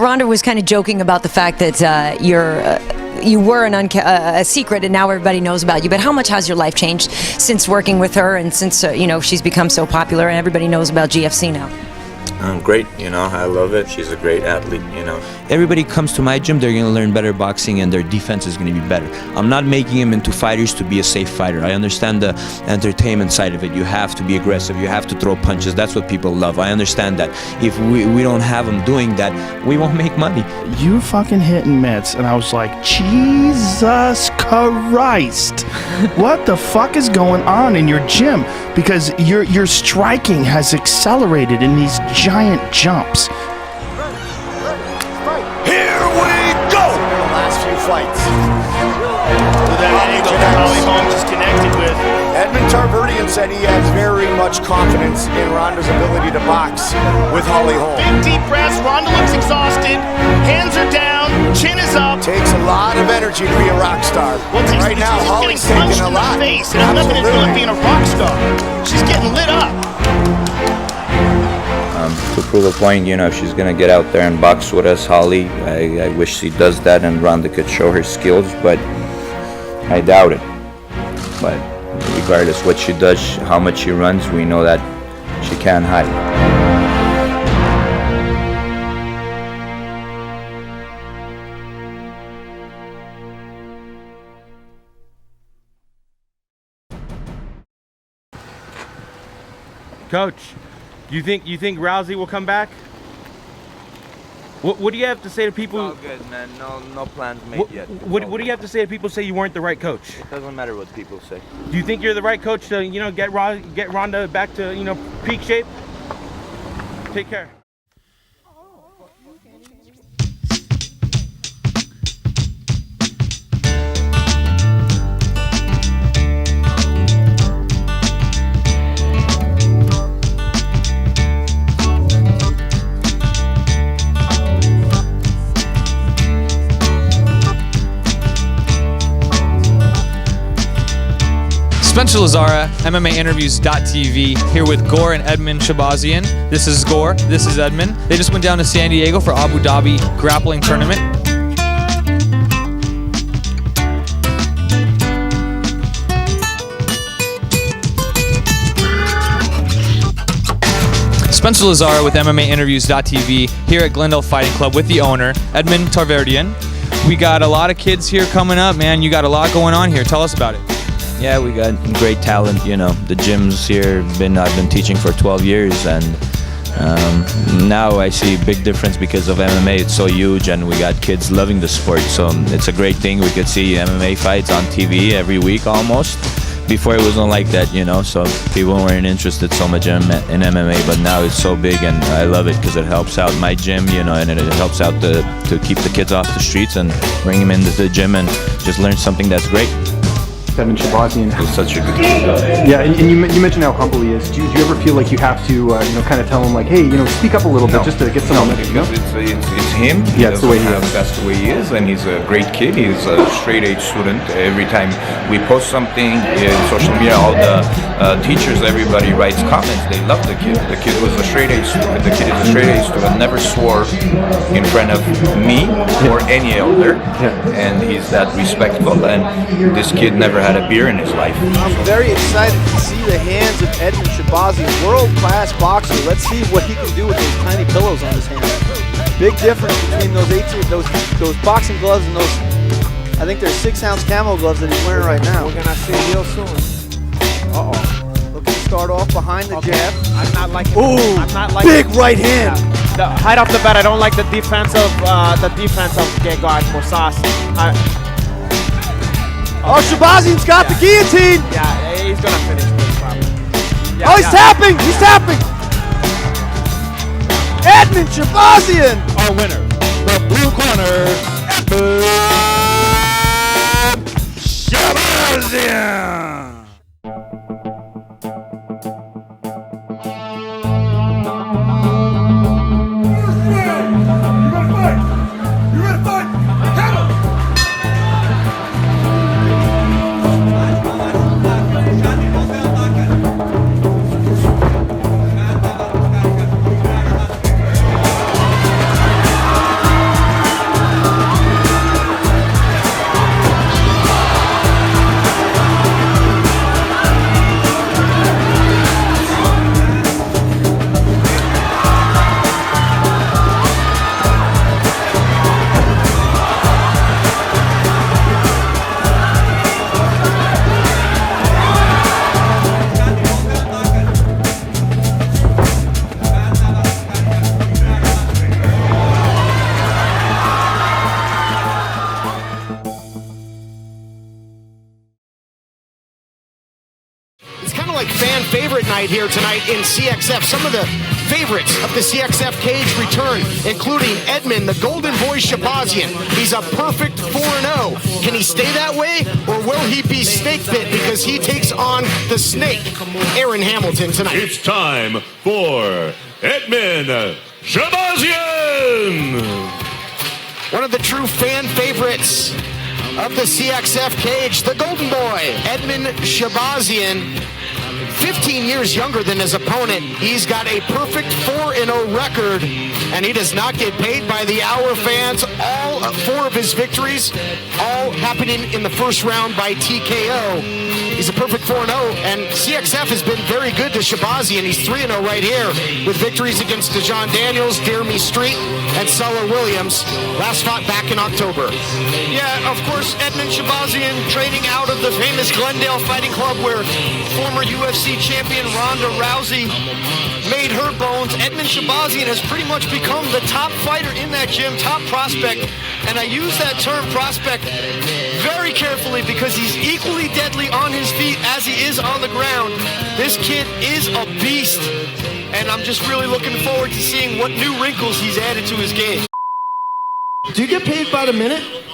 Ronda was kind of joking about the fact that you were a secret, and now everybody knows about you. But how much has your life changed since working with her, and since she's become so popular and everybody knows about GFC now? Great, I love it. She's a great athlete, Everybody comes to my gym, they're going to learn better boxing and their defense is going to be better. I'm not making them into fighters to be a safe fighter. I understand the entertainment side of it. You have to be aggressive, you have to throw punches. That's what people love. I understand that. If we don't have them doing that, we won't make money. You were fucking hitting mitts, and I was like, Jesus Christ. What the fuck is going on in your gym? Because your striking has accelerated in these giant jumps. Here we go! The last few fights. That angle that Holly Holmes is connected with. Edmund said he has very much confidence in Ronda's ability to box with Holly Holm. Big deep breaths. Ronda looks exhausted. Hands are down. Chin is up. Takes a lot of energy to be a rock star. Well, right now, Holly's taking a lot. Face. It has nothing to do with being a rock star. She's getting lit up. To prove a point, if she's going to get out there and box with us, Holly, I wish she does that and Ronda could show her skills, but I doubt it. But regardless what she does, how much she runs, we know that she can't hide. Coach, you think Rousey will come back? What do you have to say to people? It's all good, man. No plans made yet. What do you have to say to people who say you weren't the right coach? It doesn't matter what people say. Do you think you're the right coach to get Ronda back to peak shape? Take care. Spencer Lazara, MMAinterviews.tv, here with Gore and Edmen Shahbazyan. This is Gore, this is Edmund. They just went down to San Diego for Abu Dhabi grappling tournament. Spencer Lazara with MMAinterviews.tv, here at Glendale Fighting Club with the owner, Edmund Shahbazyan. We got a lot of kids here coming up, man. You got a lot going on here. Tell us about it. Yeah, we got great talent, the gym's here, I've been teaching for 12 years, and now I see a big difference because of MMA. It's so huge, and we got kids loving the sport, so it's a great thing. We could see MMA fights on TV every week almost. Before it wasn't like that, so people weren't interested so much in MMA, but now it's so big, and I love it because it helps out my gym, and it helps out to keep the kids off the streets and bring them into the gym and just learn something that's great. Edmen Shahbazyan. He's such a good kid. Yeah, and you mentioned how humble he is. Do you ever feel like you have to, kind of tell him, like, hey, speak up a little bit just to get some momentum? Because it's him. Yeah, it's the way he is. That's the way he is, and he's a great kid. He's a straight-A student. Every time we post something in social media, all the teachers, everybody writes comments. They love the kid. The kid was a straight-A student. The kid is a straight-A student. Never swore in front of me or any elder, and he's that respectful. And this kid never had a beer in his life. I'm very excited to see the hands of Edmen Shahbazyan, world-class boxer. Let's see what he can do with those tiny pillows on his hands. Big difference between those boxing gloves and those, I think they're 6-ounce camo gloves that he's wearing right now. We're gonna see real soon. Looking to start off behind the jab. I'm not liking. Ooh, I'm not liking big right hand. Right off the bat, I don't like the defense of Gegard Mousasi. Oh, Shahbazyan's got the guillotine! Yeah, he's gonna finish this probably. Yeah, he's tapping! He's tapping! Edmen Shahbazyan! Our winner, the blue corner, Edmen Shahbazyan! favorite night here tonight in CXF. Some of the favorites of the CXF cage return, including Edmen, the Golden Boy Shahbazyan. He's a perfect 4-0. Can he stay that way, or will he be snake fit because he takes on the snake, Aaron Hamilton, tonight? It's time for Edmen Shahbazyan! One of the true fan favorites of the CXF cage, the Golden Boy, Edmen Shahbazyan. 15 years younger than his opponent. He's got a perfect 4-0 record, and he does not get paid by the hour fans. All 4 of his victories, all happening in the first round by TKO. He's a perfect 4-0, and CXF has been very good to Shahbazyan. He's 3-0 right here with victories against DeJohn Daniels, Jeremy Street, and Suller Williams. Last fought back in October. Yeah, of course, Edmen Shahbazyan training out of the famous Glendale Fighting Club where former UFC champion Ronda Rousey made her bones. Edmen Shahbazyan has pretty much become the top fighter in that gym, top prospect. And I use that term prospect very carefully because he's equally deadly on his feet as he is on the ground. This kid is a beast. And I'm just really looking forward to seeing what new wrinkles he's added to his game. Do you get paid by the minute?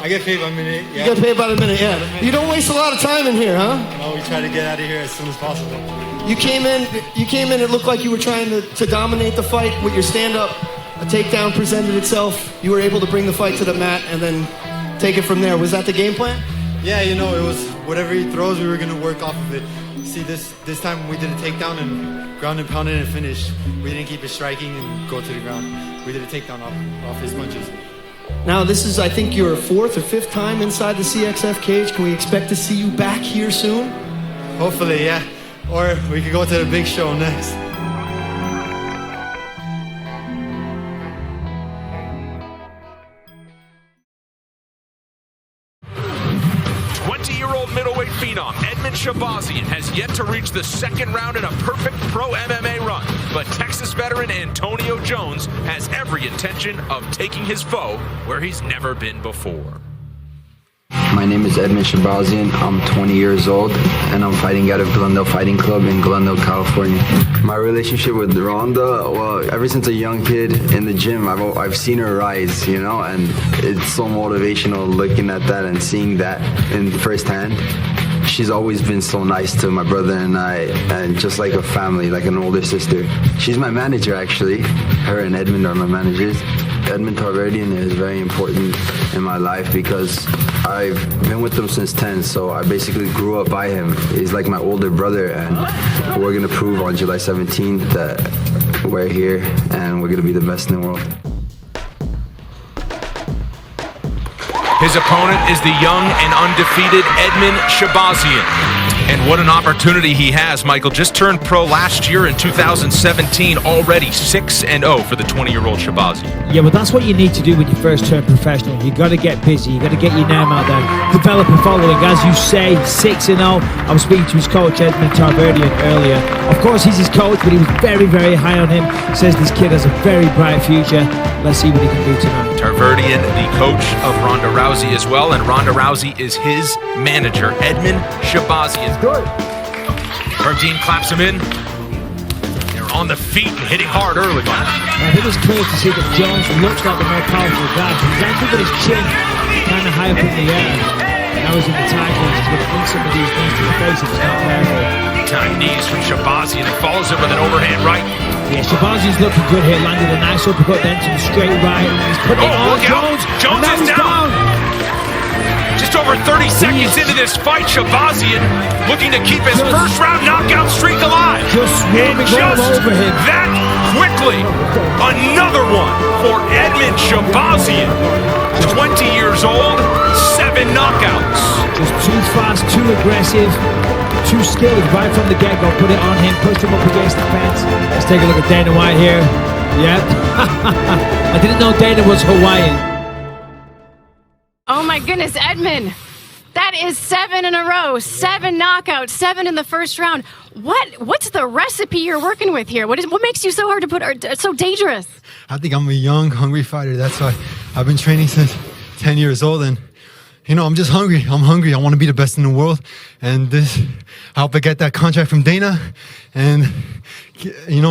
I get paid by the minute, yeah. You get paid by the minute, yeah. You don't waste a lot of time in here, huh? No, we try to get out of here as soon as possible. You came in, it looked like you were trying to dominate the fight with your stand-up. A takedown presented itself. You were able to bring the fight to the mat and then take it from there. Was that the game plan? Yeah, you know, it was whatever he throws, we were going to work off of it. See, this time we did a takedown and ground and pounded and finished. We didn't keep it striking and go to the ground. We did a takedown off his punches. Now, this is, I think, your 4th or 5th time inside the CXF cage. Can we expect to see you back here soon? Hopefully, yeah. Or we could go to the big show next. 20-year-old middleweight phenom Edmen Shahbazyan has yet to reach the second round in a perfect pro MMA run, but Texas veteran Antonio Jones has every intention of taking his foe where he's never been before. My name is Edmen Shahbazyan. I'm 20 years old, and I'm fighting out of Glendale Fighting Club in Glendale, California. My relationship with Ronda, well, ever since a young kid in the gym, I've seen her rise, you know, and it's so motivational looking at that and seeing that in firsthand. She's always been so nice to my brother and I, and just like a family, like an older sister. She's my manager, actually. Her and Edmund are my managers. Edmund Tarverdian is very important in my life because I've been with him since 10, so I basically grew up by him. He's like my older brother, and we're going to prove on July 17th that we're here and we're going to be the best in the world. His opponent is the young and undefeated Edmen Shahbazyan. And what an opportunity he has, Michael. Just turned pro last year in 2017, already 6-0 for the 20-year-old Shahbazyan. Yeah, but that's what you need to do when you first turn professional. You got to get busy. You got to get your name out there, develop a following. As you say, 6-0. I was speaking to his coach, Edmund Tarverdian, earlier. Of course, he's his coach, but he was very, very high on him. Says this kid has a very bright future. Let's see what he can do tonight. Tarverdian, the coach of Ronda Rousey as well, and Ronda Rousey is his manager, Edmen Shahbazyan. Good. Dean claps him in. They're on the feet and hitting hard early on. I think it's clear to see that Jones looks like the more powerful guy. He's actually got his chin kind of high up in the air. Now he's in the title. He's going to bring some of these knees to the face if he's not careful. Time knees from Shahbazyan and follows it with an overhand right. Yeah, Shahbazyan's looking good here. Landed a nice uppercut, then to the straight right. He's putting it on Jones. Jones is down. Just over 30 seconds into this fight, Shahbazyan looking to keep his first round knockout streak alive. Just swarming all over him. That quickly. Another one for Edmen Shahbazyan. 20 years old, 7 knockouts. Just too fast, too aggressive, too skilled right from the get-go. Put it on him, pushed him up against the fence. Let's take a look at Dana White here. Yep. I didn't know Dana was Hawaiian. Oh my goodness, Edmen. That is 7 in a row, 7 knockouts, 7 in the first round. What's the recipe you're working with here? What makes you so hard to put, so dangerous? I think I'm a young, hungry fighter. That's why I've been training since 10 years old, and I'm just hungry. I'm hungry. I want to be the best in the world. And I hope I get that contract from Dana and,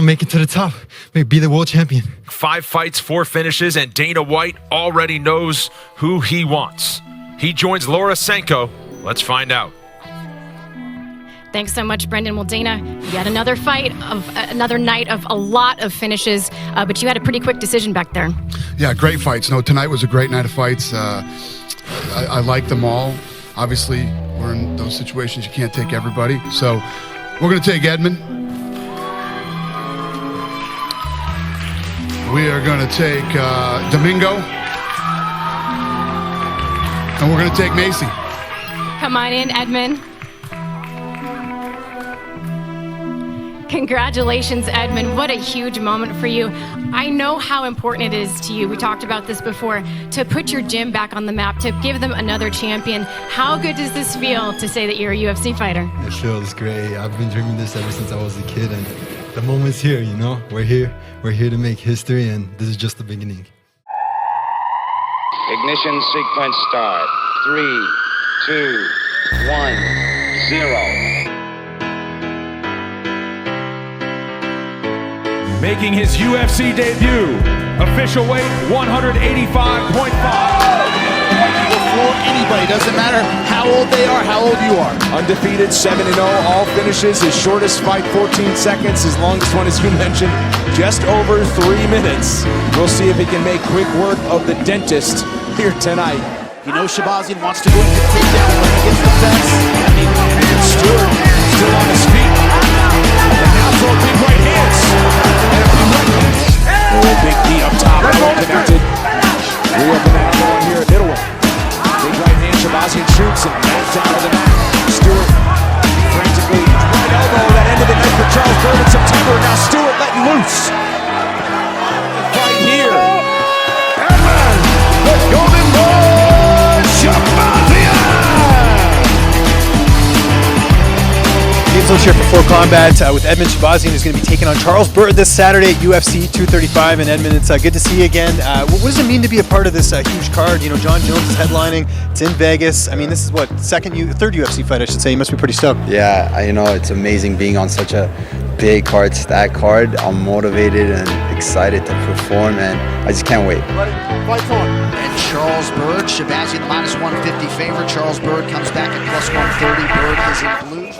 make it to the top. Maybe be the world champion. 5 fights, 4 finishes, and Dana White already knows who he wants. He joins Laura Senko. Let's find out. Thanks so much, Brendan. Well, Dana, you had another night of a lot of finishes, but you had a pretty quick decision back there. Yeah, great fights. No, tonight was a great night of fights. I like them all. Obviously, we're in those situations you can't take everybody. So we're going to take Edmund. We are going to take Domingo. And we're going to take Macy. Come on in, Edmund. Congratulations, Edmund. What a huge moment for you. I know how important it is to you. We talked about this before, to put your gym back on the map, to give them another champion. How good does this feel to say that you're a UFC fighter? It feels great. I've been dreaming this ever since I was a kid, and the moment's here, We're here. We're here to make history, and this is just the beginning. Ignition sequence start. 3, 2, 1, 0. Making his UFC debut, official weight 185.5. Before anybody, doesn't matter how old they are, how old you are. Undefeated, 7-0, all finishes. His shortest fight, 14 seconds. His longest one, as you mentioned, just over 3 minutes. We'll see if he can make quick work of the dentist here tonight. Shahbazyan wants to go and take down when he gets the fence. Stewart still on his feet. And now throw big right hands. And a few right hands. Oh, big knee up top. Connected. Real banana going here at middleweight. Big right hand. Shahbazyan shoots and knocks down to the mat. Stewart frantically. Right elbow. That end of the night for Charles Bird in September. Now Stewart letting loose. Right here. Edmund, the Golden Boy, Shahbazyan. Let's here for Full Combat with Edmen Shahbazyan, who's going to be taking on Charles Bird this Saturday at UFC 235. And Edmund, it's good to see you again. What does it mean to be a part of this huge card? John Jones is headlining. It's in Vegas. I mean, this is what, third UFC fight, I should say. You must be pretty stoked. Yeah, it's amazing being on such a big card, stacked card. I'm motivated and excited to perform, and I just can't wait. Fight's on. And Charles Bird, Shahbazyan minus 150 favorite. Charles Bird comes back at plus 130. Bird is in blue.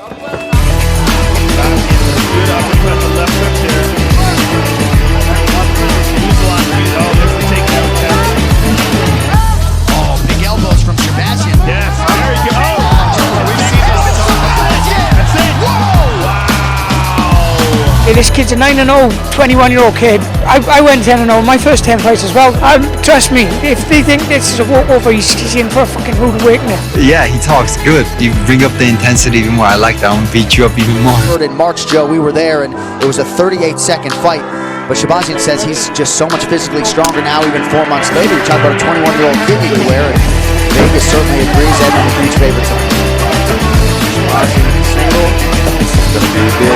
Good uppercut, the left hook there. Oh, big elbows from Shahbazyan. Yes, there you go. We see this. That's it. Whoa! Wow. Hey, this kid's a 9-0, 21-year-old kid. I went 10-0 my first 10 fights as well. Trust me, if they think this is a walkover, he's in for a fucking rude awakening. Yeah, he talks good. You bring up the intensity even more. I like that one. Beat you up even more. In March, Joe, we were there, and it was a 38-second fight. But Shahbazyan says he's just so much physically stronger now, even 4 months later. You're talking about a 21-year-old kid he could wear, and Vegas certainly agrees. Edmund a huge favorite tonight. Shahbazyan single. This is going to be big.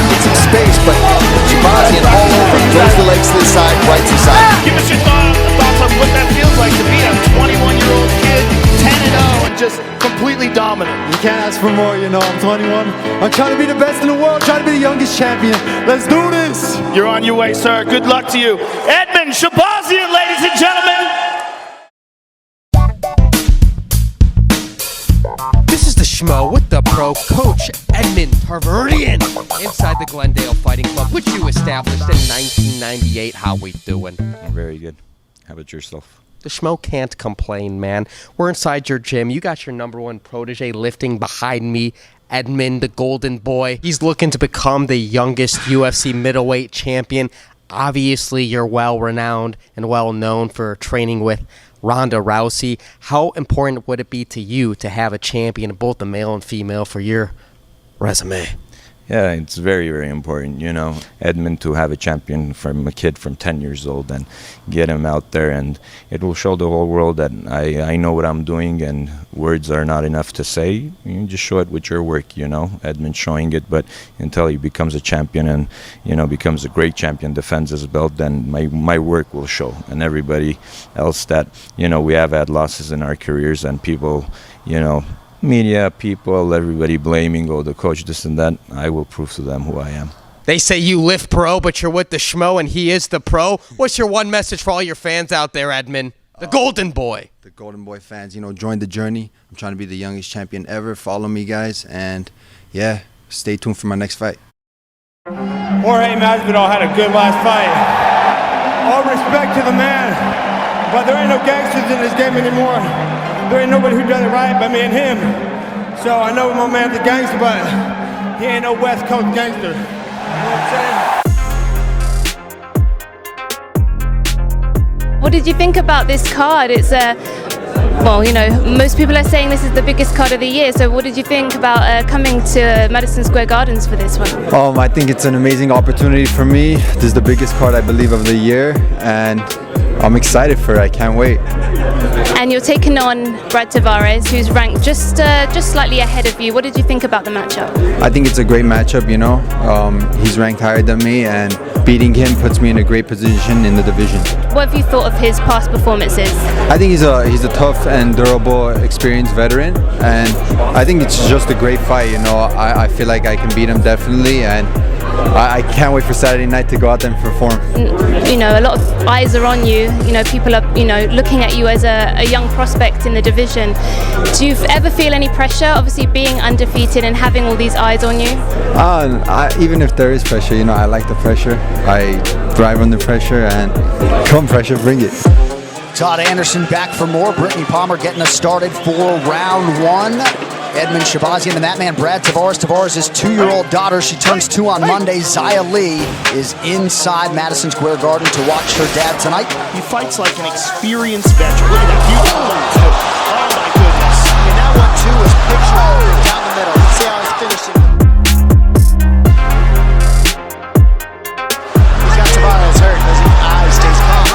Get some space, but Shahbazyan all over. Goes the legs to the side, right to side. Give us your thoughts on what that feels like to be a 21-year-old kid, 10-0, and just completely dominant. You can't ask for more, I'm 21. I'm trying to be the best in the world, trying to be the youngest champion. Let's do this. You're on your way, sir. Good luck to you. Edmen Shahbazyan, ladies and gentlemen. This is the Schmo with the pro coach, Edmund Shahbazyan, inside the Glendale Fighting Club, which you established in 1998. How we doing? Very good. How about yourself? The Schmo can't complain, man. We're inside your gym. You got your number one protege lifting behind me, Edmund, the Golden Boy. He's looking to become the youngest UFC middleweight champion. Obviously, you're well-renowned and well-known for training with Ronda Rousey. How important would it be to you to have a champion, both the male and female, for your resume? Yeah, it's very, very important, you know. Edmund, to have a champion from a kid from 10 years old and get him out there, and it will show the whole world that I know what I'm doing, and words are not enough to say. You just show it with your work, you know. Edmund showing it, but until he becomes a champion and, you know, becomes a great champion, defends his belt, then my work will show. And everybody else that, you know, we have had losses in our careers, and people, you know, media people, everybody blaming, oh, the coach, this and that. I will prove to them who I am. They say you lift pro, but you're with the schmo, and he is the pro. What's your one message for all your fans out there, Edmund? The Golden Boy. The Golden Boy fans, you know, join the journey. I'm trying to be the youngest champion ever. Follow me, guys, and yeah, stay tuned for my next fight. Jorge Masvidal had a good last fight. All respect to the man, but there ain't no gangsters in this game anymore. There ain't nobody who does it right but me and him. So I know my man's a gangster, but he ain't no West Coast gangster. You know what I'm saying? What did you think about this card? It's well, you know, most people are saying this is the biggest card of the year. So what did you think about coming to Madison Square Gardens for this one? I think it's an amazing opportunity for me. This is the biggest card, I believe, of the year, and I'm excited for it. I can't wait. And you're taking on Brad Tavares, who's ranked just slightly ahead of you. What did you think about the matchup? I think it's a great matchup, you know. He's ranked higher than me, and beating him puts me in a great position in the division. What have you thought of his past performances? I think he's a tough and durable, experienced veteran, and I think it's just a great fight, you know. I feel like I can beat him definitely, and I can't wait for Saturday night to go out there and perform. You know, a lot of eyes are on you. You know, people are, you know, looking at you as a young prospect in the division. Do you ever feel any pressure, obviously being undefeated and having all these eyes on you? Even if there is pressure, you know, I like the pressure. I thrive under pressure, and come pressure, bring it. Todd Anderson back for more. Brittany Palmer getting us started for round one. Edmen Shahbazyan and that man Brad Tavares. Tavares' 2-year-old daughter, she turns 2 on Monday. Zia Lee is inside Madison Square Garden to watch her dad tonight. He fights like an experienced veteran. Look at that beautiful one, too. Oh my goodness. And that one too is pictured down the middle. Let's see how he's finishing. He's got Tavares hurt as his eye stays calm.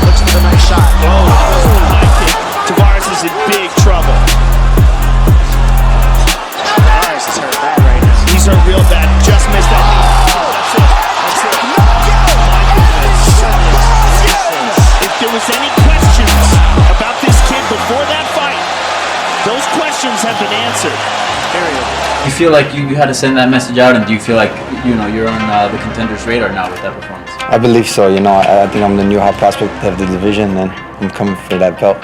Looks for the nice shot. Oh, that was a high kick. Tavares is in big trouble. He's hurt real bad. Just missed that. That's it. That's it. My goodness. If there was any questions about this kid before that fight, those questions have been answered. Period. You feel like you had to send that message out, and do you feel like, you know, you're on the contenders' radar now with that performance? I believe so. You know, I think I'm the new hot prospect of the division, and I'm coming for that belt.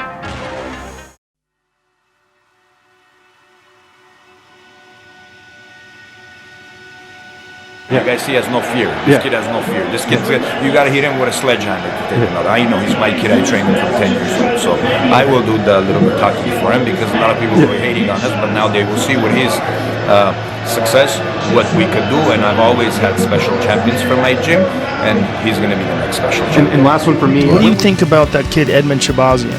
You guys see, he has no fear. This kid has no fear. This kid, you gotta hit him with a sledgehammer to take him out. I know he's my kid. I trained him from 10 years old, so I will do the little bit talking for him, because a lot of people were hating on us, but now they will see with his success what we could do. And I've always had special champions for my gym, and he's gonna be the next special champion. And last one for me. What do you think about that kid Edmen Shahbazyan?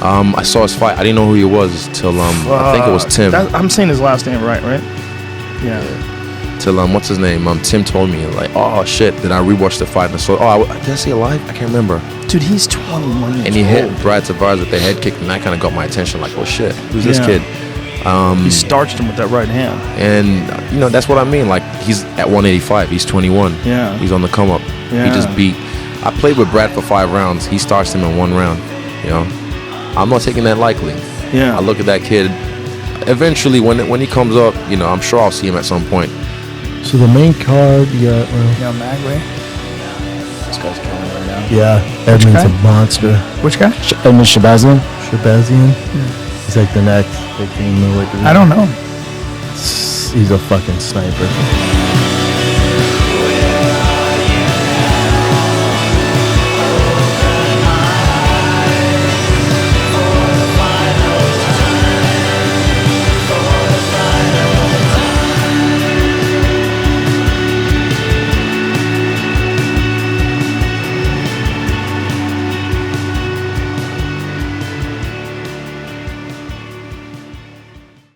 I saw his fight. I didn't know who he was till I think it was Tim. I'm saying his last name right? Yeah. Till what's his name? Tim told me, like, oh shit. Then I rewatched the fight and I saw, did I see it live? I can't remember. Dude, he's 21 years old. And he hit Brad Tavares with the head kick, and that kind of got my attention. Like, oh shit, who's this kid? He starched him with that right hand. And you know, that's what I mean. Like, he's at 185. He's 21. Yeah. He's on the come up. Yeah. He just beat. I played with Brad for 5 rounds. He starched him in 1 round. You know, I'm not taking that lightly. Yeah. I look at that kid. Eventually, when he comes up, you know, I'm sure I'll see him at some point. So the main card, you got Magway. This guy's killing it right now. Yeah, Edmund's a monster. Which guy? Edmen Shahbazyan. He's like the next big thing. I don't know. He's a fucking sniper.